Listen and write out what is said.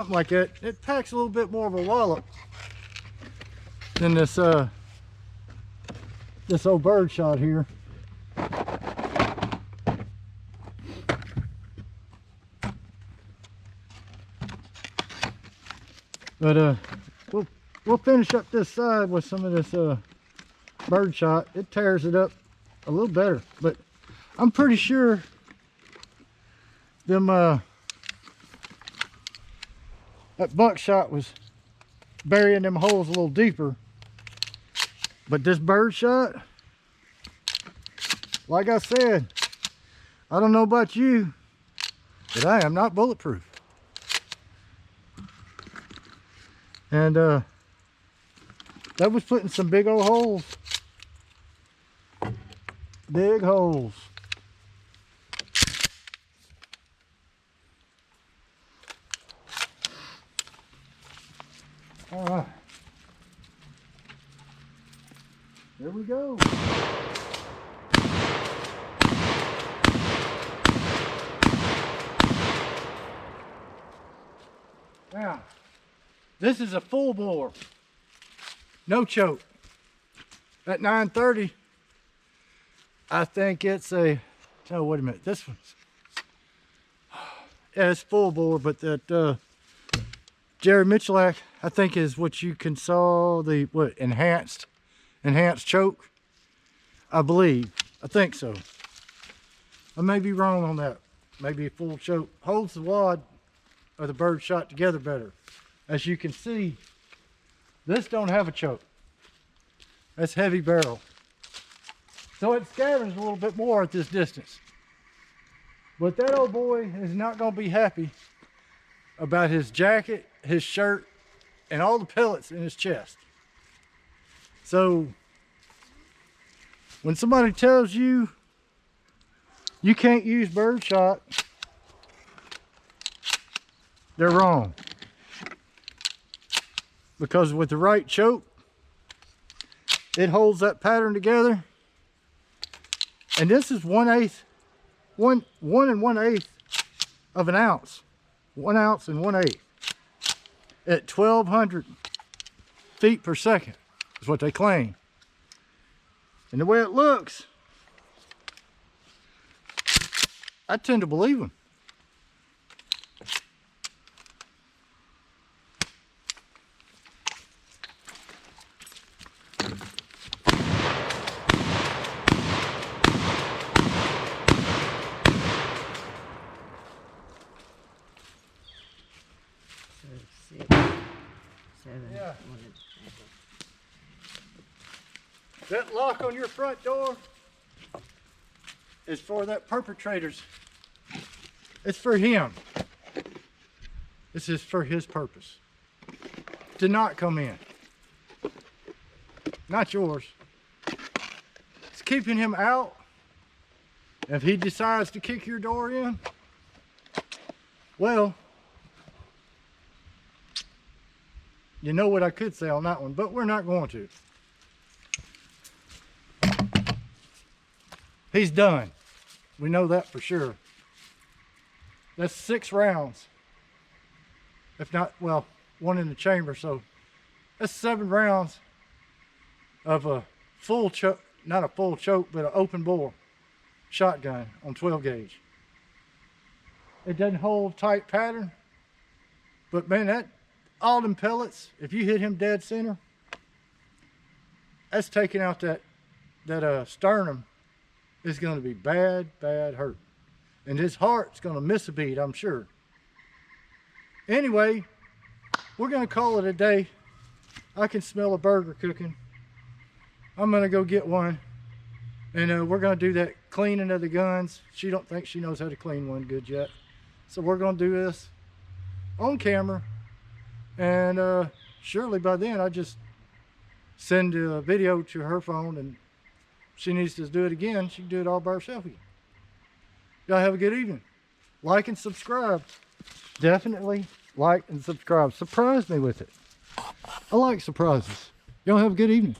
something like that. It packs a little bit more of a wallop than this this old bird shot here. But we'll finish up this side with some of this bird shot. It tears it up a little better, but I'm pretty sure them that buckshot was burying them holes a little deeper. But this bird shot, like I said, I don't know about you, but I am not bulletproof. And that was putting some big old holes. Big holes. All right. There we go. Now, this is a full bore, no choke. At 930, I think it's a, oh, wait a minute, this one's, yeah, it's full bore, but that Jerry Michalak, I think is what you can saw, the, what, enhanced choke, I believe. I think so. I may be wrong on that. Maybe a full choke holds the wad of the bird shot together better. As you can see, this don't have a choke. That's heavy barrel. So it scatters a little bit more at this distance. But that old boy is not going to be happy about his jacket, his shirt, and all the pellets in his chest. So when somebody tells you you can't use bird shot, they're wrong. Because with the right choke, it holds that pattern together. And this is 1/8, 1 1/8 of an ounce. 1 ounce and 1/8 at 1,200 feet per second is what they claim. And the way it looks, I tend to believe them. Yeah. That lock on your front door is for that perpetrator's. It's for him. This is for his purpose. To not come in. Not yours. It's keeping him out. If he decides to kick your door in, well, you know what I could say on that one, but we're not going to. He's done. We know that for sure. That's 6 rounds. If not, well, 1 in the chamber, so that's 7 rounds of a full choke, not a full choke, but an open bore shotgun on 12 gauge. It doesn't hold tight pattern, but man, that all them pellets, if you hit him dead center, that's taking out that sternum. Is going to be bad hurt. And his heart's going to miss a beat, I'm sure. Anyway, we're going to call it a day. I can smell a burger cooking. I'm going to go get one. And we're going to do that cleaning of the guns. She don't think she knows how to clean one good yet. So we're going to do this on camera. And surely by then I just send a video to her phone, and she needs to do it again, she can do it all by herself again. Y'all have a good evening. Like and subscribe. Definitely like and subscribe. Surprise me with it. I like surprises. Y'all have a good evening.